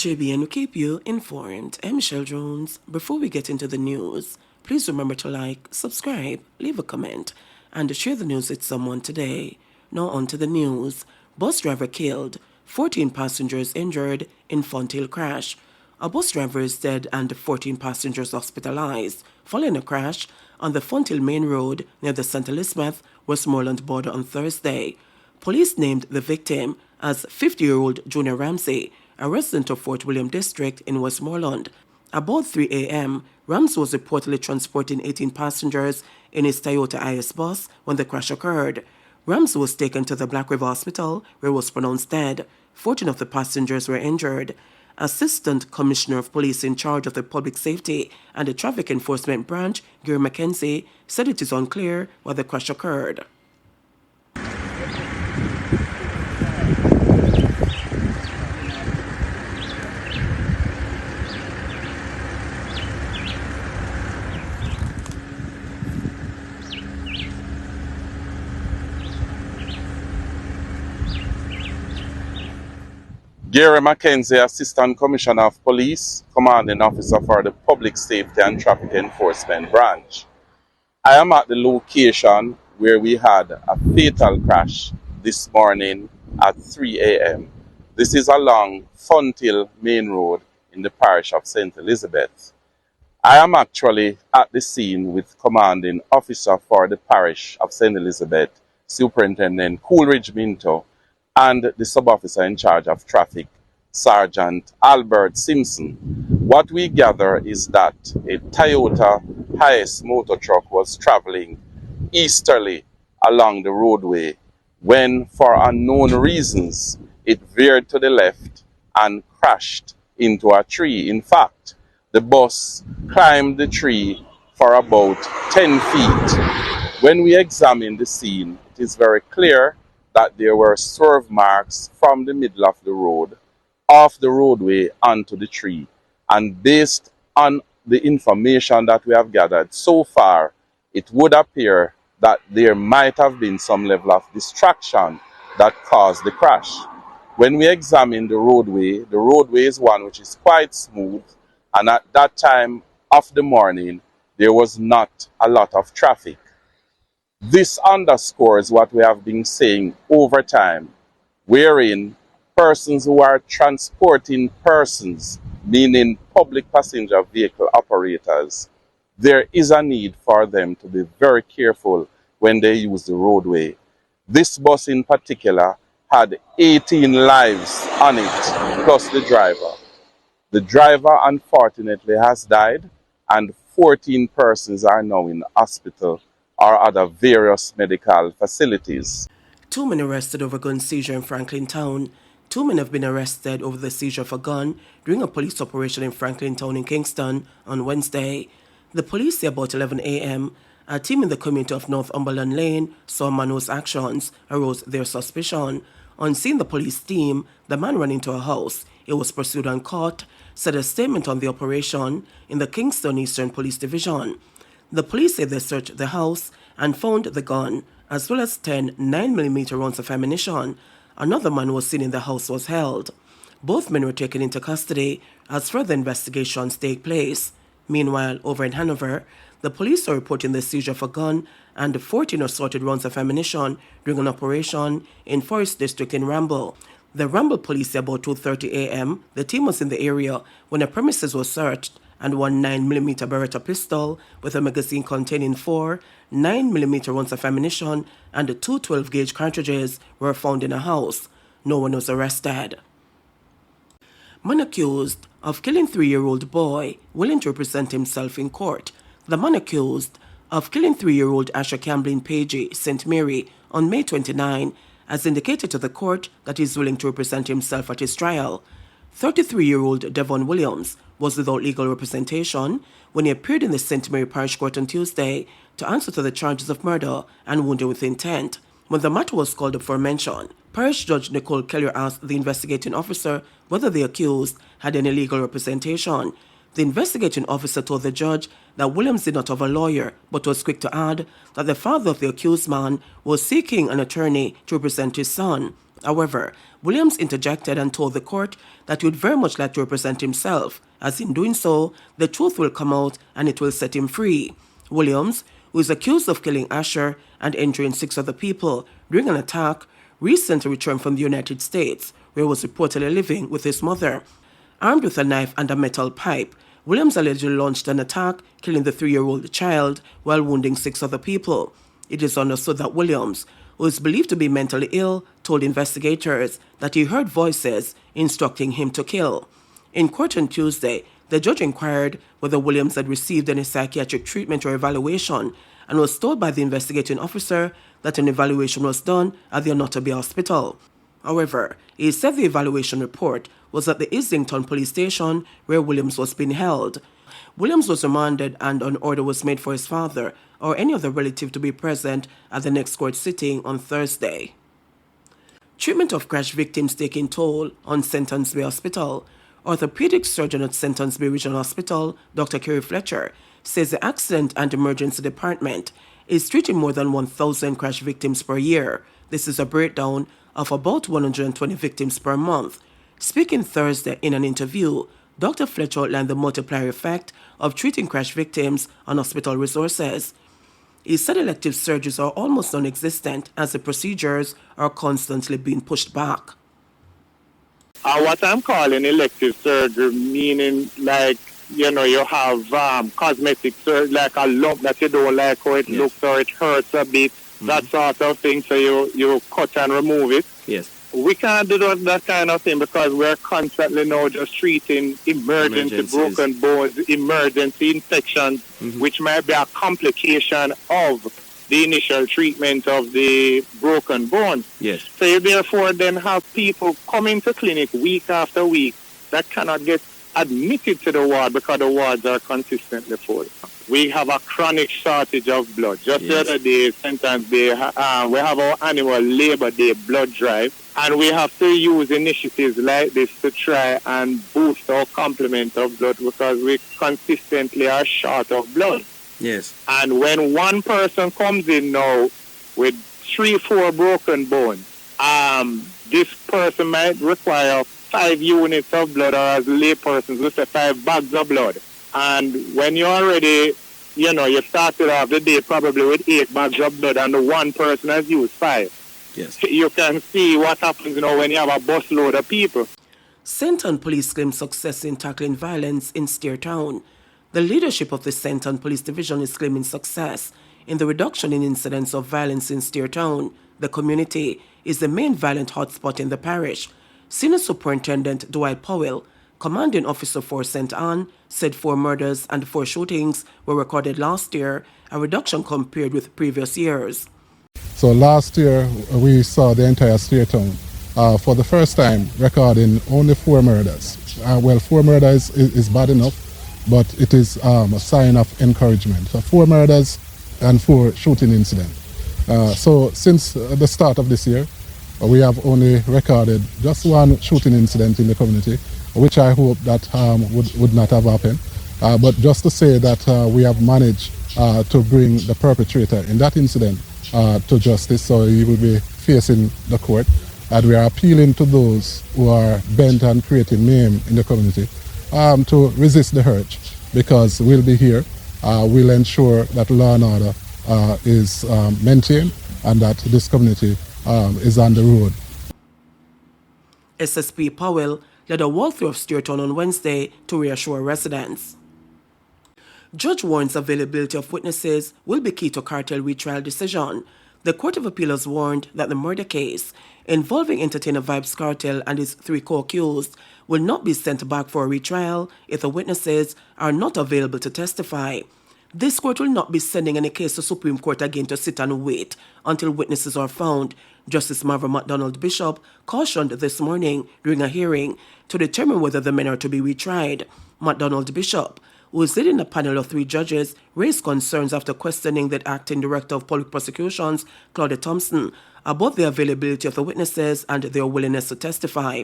JBNN will keep you informed. I'm Michelle Jones. Before we get into the news, please remember to like, subscribe, leave a comment, and share the news with someone today. Now on to the news. Bus driver killed, 14 passengers injured in Fonthill crash. A bus driver is dead and 14 passengers hospitalized following a crash on the Fonthill Main Road near the St. Elizabeth, Westmoreland border on Thursday. Police named the victim as 50-year-old Junior Ramsey, a resident of Fort William District in Westmoreland. About 3 a.m., Ramsey was reportedly transporting 18 passengers in his Toyota IS bus when the crash occurred. Ramsey was taken to the Black River Hospital, where he was pronounced dead. 14 of the passengers were injured. Assistant Commissioner of Police in charge of the Public Safety and the Traffic Enforcement Branch, Gary McKenzie, said it is unclear why the crash occurred. Gary McKenzie, Assistant Commissioner of Police, Commanding Officer for the Public Safety and Traffic Enforcement Branch. I am at the location where we had a fatal crash this morning at 3 a.m. This is along Fonthill Main Road in the parish of St. Elizabeth. I am actually at the scene with Commanding Officer for the parish of St. Elizabeth, Superintendent Coolidge Minto, and the sub-officer in charge of traffic, Sergeant Albert Simpson. What we gather is that a Toyota Hiace motor truck was traveling easterly along the roadway when, for unknown reasons, it veered to the left and crashed into a tree. In fact, the bus climbed the tree for about 10 feet. When we examine the scene, it is very clear that there were swerve marks from the middle of the road, off the roadway onto the tree. And based on the information that we have gathered so far, it would appear that there might have been some level of distraction that caused the crash. When we examine the roadway is one which is quite smooth, and at that time of the morning, there was not a lot of traffic. This underscores what we have been saying over time, wherein persons who are transporting persons, meaning public passenger vehicle operators, there is a need for them to be very careful when they use the roadway. This bus in particular had 18 lives on it, plus the driver. The driver unfortunately has died, and 14 persons are now in hospital or other various medical facilities. 2 men arrested over gun seizure in Franklin Town. 2 men have been arrested over the seizure of a gun during a police operation in Franklin Town in Kingston on Wednesday. The police say about 11 a.m., a team in the community of Northumberland Lane saw a man whose actions aroused their suspicion. On seeing the police team, the man ran into a house. He was pursued and caught, said a statement on the operation in the Kingston Eastern Police Division. The police say they searched the house and found the gun, as well as 10 9mm rounds of ammunition. Another man who was seen in the house was held. Both men were taken into custody as further investigations take place. Meanwhile, over in Hanover, the police are reporting the seizure of a gun and 14 assorted rounds of ammunition during an operation in Forest District in Ramble. The Ramble police say about 2:30 a.m., the team was in the area when the premises was searched and one 9mm Beretta pistol with a magazine containing 4 9mm rounds of ammunition and 2 12-gauge cartridges were found in a house. No one was arrested. Man accused of killing 3-year-old boy willing to represent himself in court. The man accused of killing 3-year-old Asher Camblin Pagey, St. Mary, on May 29 has indicated to the court that he is willing to represent himself at his trial. 33-year-old Devon Williams was without legal representation when he appeared in the St. Mary Parish Court on Tuesday to answer to the charges of murder and wounding with intent. When the matter was called up for mention, Parish Judge Nicole Kelly asked the investigating officer whether the accused had any legal representation. The investigating officer told the judge that Williams did not have a lawyer, but was quick to add that the father of the accused man was seeking an attorney to represent his son. However, Williams interjected and told the court that he would very much like to represent himself, as in doing so, the truth will come out and it will set him free. Williams, who is accused of killing Asher and injuring 6 other people during an attack, recently returned from the United States, where he was reportedly living with his mother. Armed with a knife and a metal pipe, Williams allegedly launched an attack, killing the 3-year-old child while wounding 6 other people. It is understood that Williams, who is believed to be mentally ill, told investigators that he heard voices instructing him to kill. In court on Tuesday, the judge inquired whether Williams had received any psychiatric treatment or evaluation and was told by the investigating officer that an evaluation was done at the Onotobi Hospital. However, he said the evaluation report was at the Islington police station where Williams was being held. Williams was remanded and an order was made for his father or any other relative to be present at the next court sitting on Thursday. Treatment of crash victims taking toll on Sentence Bay Hospital. Orthopedic surgeon at Sentence Bay Regional Hospital, Dr. Kerry Fletcher, says the accident and emergency department is treating more than 1,000 crash victims per year. This is a breakdown of about 120 victims per month. Speaking Thursday in an interview, Dr. Fletcher outlined the multiplier effect of treating crash victims on hospital resources. He said elective surgeries are almost non-existent as the procedures are constantly being pushed back. What I'm calling elective surgery, meaning like, you have cosmetic surgery, like a lump that you don't like how it looks or it hurts a bit, that sort of thing, so you cut and remove it. Yes. We can't do that kind of thing because we're constantly now just treating emergency broken bones, emergency infections, which might be a complication of the initial treatment of the broken bone. Yes. So you therefore then have people coming to clinic week after week that cannot get admitted to the ward because the wards are consistently full. We have a chronic shortage of blood. Just the other day, Sentence Day, we have our annual Labor Day blood drive, and we have to use initiatives like this to try and boost our complement of blood because we consistently are short of blood. Yes. And when one person comes in now with 3-4 broken bones, this person might require 5 units of blood, or as laypersons, we say 5 bags of blood. And when you already, you started off the day probably with 8 bags of blood and the one person has used 5. Yes. You can see what happens when you have a busload of people. Senton Police claims success in tackling violence in Steer Town. The leadership of the Senton Police Division is claiming success in the reduction in incidents of violence in Steer Town. The community is the main violent hotspot in the parish. Senior Superintendent Dwight Powell, commanding officer for St. Anne, said 4 murders and 4 shootings were recorded last year, a reduction compared with previous years. So last year we saw the entire Steer Town for the first time recording only 4 murders. 4 murders is bad enough, but it is a sign of encouragement. So 4 murders and 4 shooting incidents. So since the start of this year, we have only recorded just 1 shooting incident in the community, which I hope that would not have happened. But just to say that we have managed to bring the perpetrator in that incident to justice, so he will be facing the court. And we are appealing to those who are bent on creating mayhem in the community to resist the urge, because we'll be here. We'll ensure that law and order is maintained and that this community is on the road. SSP Powell led a walkthrough of Steer Town on Wednesday to reassure residents. Judge warns availability of witnesses will be key to Cartel retrial decision. The Court of Appeal has warned that the murder case involving entertainer Vybz Cartel and his 3 co-accused will not be sent back for a retrial if the witnesses are not available to testify. This court will not be sending any case to Supreme Court again to sit and wait until witnesses are found. Justice Marva MacDonald Bishop cautioned this morning during a hearing to determine whether the men are to be retried. MacDonald Bishop, who is leading a panel of 3 judges, raised concerns after questioning the acting director of public prosecutions, Claudia Thompson, about the availability of the witnesses and their willingness to testify.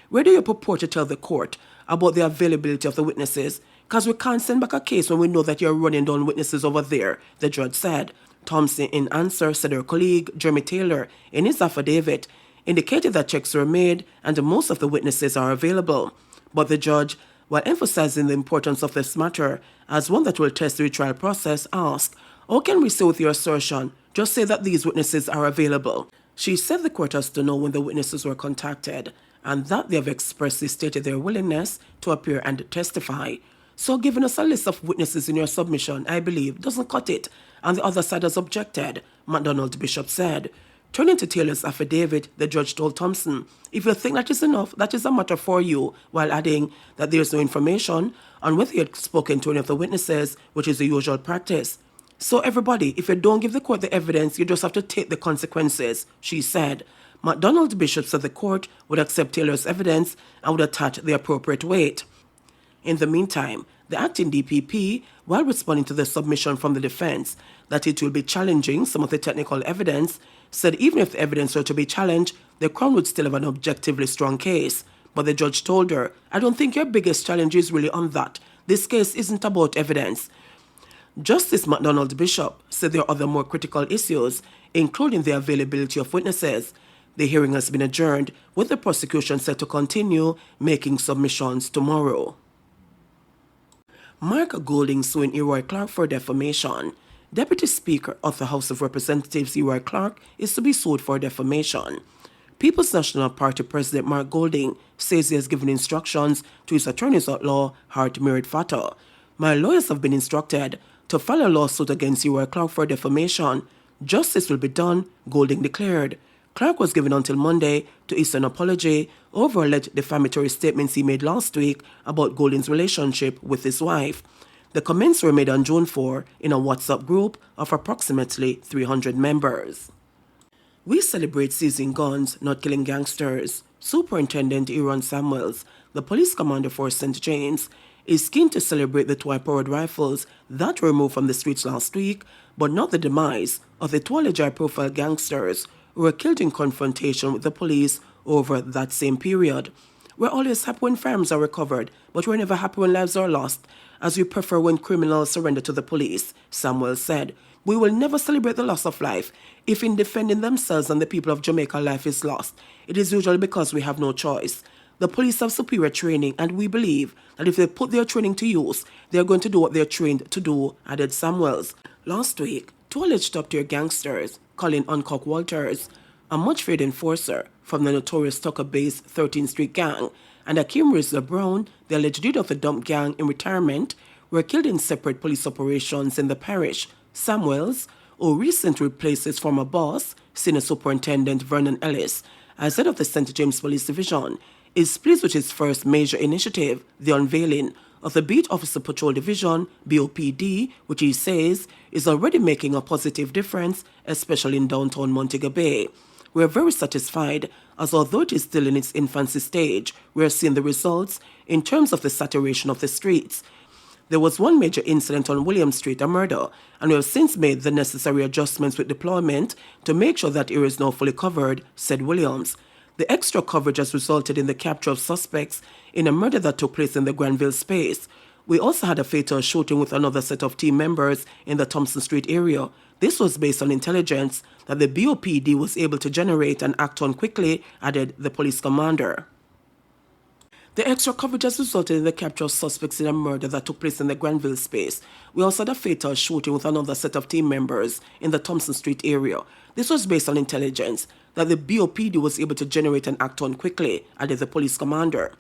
Where do you purport to tell the court about the availability of the witnesses? Because we can't send back a case when we know that you're running down witnesses over there, the judge said. Thompson, in answer, said her colleague, Jeremy Taylor, in his affidavit, indicated that checks were made and most of the witnesses are available. But the judge, while emphasizing the importance of this matter as one that will test the retrial process, asked, "How can we say with your assertion, just say that these witnesses are available?" She said the court has to know when the witnesses were contacted and that they have expressly stated their willingness to appear and testify. So giving us a list of witnesses in your submission, I believe, doesn't cut it, and the other side has objected, McDonald Bishop said. Turning to Taylor's affidavit, the judge told Thompson, "If you think that is enough, that is a matter for you," while adding that there is no information on whether he had spoken to any of the witnesses, which is the usual practice. "So everybody, if you don't give the court the evidence, you just have to take the consequences," she said. McDonald Bishop said the court would accept Taylor's evidence and would attach the appropriate weight. In the meantime, the acting DPP, while responding to the submission from the defense that it will be challenging some of the technical evidence, said even if the evidence were to be challenged, the Crown would still have an objectively strong case. But the judge told her, "I don't think your biggest challenge is really on that. This case isn't about evidence." Justice McDonald Bishop said there are other more critical issues, including the availability of witnesses. The hearing has been adjourned, with the prosecution set to continue making submissions tomorrow. Mark Golding suing Eroy Clark for defamation. Deputy Speaker of the House of Representatives Eroy Clark is to be sued for defamation. People's National Party President Mark Golding says he has given instructions to his attorneys at law, Hart Mirit Fatah. "My lawyers have been instructed to file a lawsuit against Eroy Clark for defamation. Justice will be done," Golding declared. Clark was given until Monday to issue an apology over alleged defamatory statements he made last week about Golding's relationship with his wife. The comments were made on June 4 in a WhatsApp group of approximately 300 members. "We celebrate seizing guns, not killing gangsters." Superintendent Aaron Samuels, the police commander for St. James, is keen to celebrate the two high-powered rifles that were removed from the streets last week, but not the demise of the two alleged high-profile gangsters who were killed in confrontation with the police over that same period. "We're always happy when firearms are recovered, but we're never happy when lives are lost, as we prefer when criminals surrender to the police," Samuel said. "We will never celebrate the loss of life. If in defending themselves and the people of Jamaica life is lost, it is usually because we have no choice. The police have superior training, and we believe that if they put their training to use, they are going to do what they are trained to do," added Samuels. Last week, two alleged top-tier gangsters, Colin Uncock Walters, a much-feared enforcer from the notorious Tucker-based 13th Street Gang, and Akeem Rizla Brown, the alleged leader of the Dump Gang in retirement, were killed in separate police operations in the parish. Samuels, who recently replaced his former boss, Senior Superintendent Vernon Ellis, as head of the St. James Police Division, is pleased with his first major initiative, the unveiling of the Beat Officer Patrol Division, BOPD, which he says is already making a positive difference, especially in downtown Montego Bay. "We are very satisfied, as although it is still in its infancy stage, we are seeing the results in terms of the saturation of the streets. There was one major incident on William Street, a murder, and we have since made the necessary adjustments with deployment to make sure that area is now fully covered," said Williams. The extra coverage has resulted in the capture of suspects in a murder that took place in the Granville space. We also had a fatal shooting with another set of team members in the Thompson Street area. This was based on intelligence that the BOPD was able to generate and act on quickly, added the police commander. The extra coverage has resulted in the capture of suspects in a murder that took place in the Granville space. We also had a fatal shooting with another set of team members in the Thompson Street area. This was based on intelligence that the BOPD was able to generate and act on quickly, added the police commander.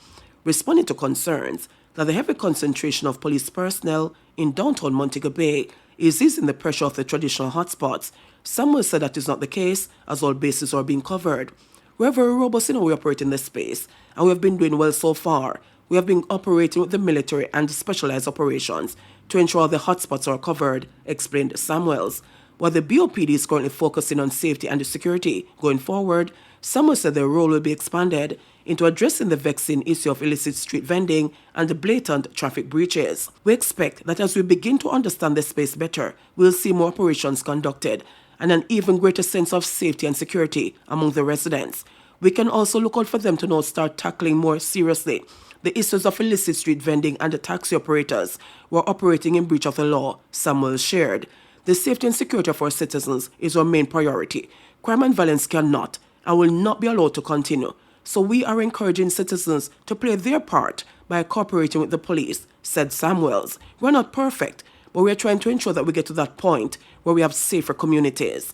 Responding to concerns that the heavy concentration of police personnel in downtown Montego Bay is easing the pressure of the traditional hotspots, Samuel said that is not the case, as all bases are being covered. "We are very robust in how we operate in this space, and we have been doing well so far. We have been operating with the military and specialized operations to ensure the hotspots are covered," explained Samuels. While the BOPD is currently focusing on safety and security going forward, Samuel said their role will be expanded into addressing the vexing issue of illicit street vending and the blatant traffic breaches. "We expect that as we begin to understand the space better, we'll see more operations conducted and an even greater sense of safety and security among the residents. We can also look out for them to now start tackling more seriously the issues of illicit street vending and the taxi operators who are operating in breach of the law," Samuel shared. "The safety and security of our citizens is our main priority. Crime and violence cannot and will not be allowed to continue. So we are encouraging citizens to play their part by cooperating with the police, said Samuels. We're not perfect, but we're trying to ensure that we get to that point where we have safer communities.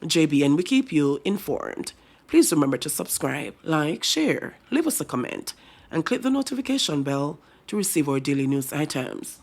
JBN, we keep you informed. Please remember to subscribe, like, share, leave us a comment, and click the notification bell to receive our daily news items.